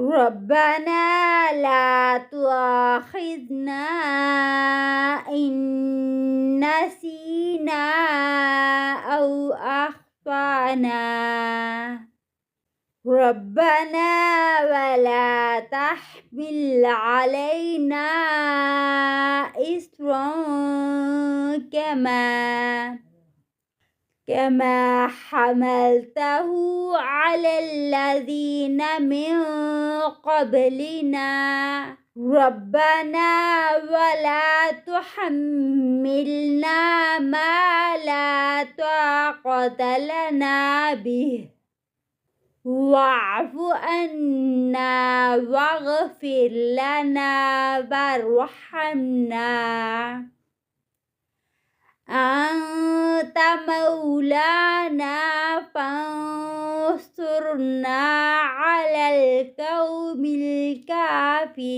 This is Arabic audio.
ربنا لا تؤاخذنا إن نسينا أو أخطأنا ربنا ولا تحمل علينا إصرا كما حملته على الذين من قبلنا ربنا ولا تحملنا ما لا طاقة لنا به واعف عنا واغفر لنا وارحمنا أنت مولانا فانصرنا على القوم الكافرين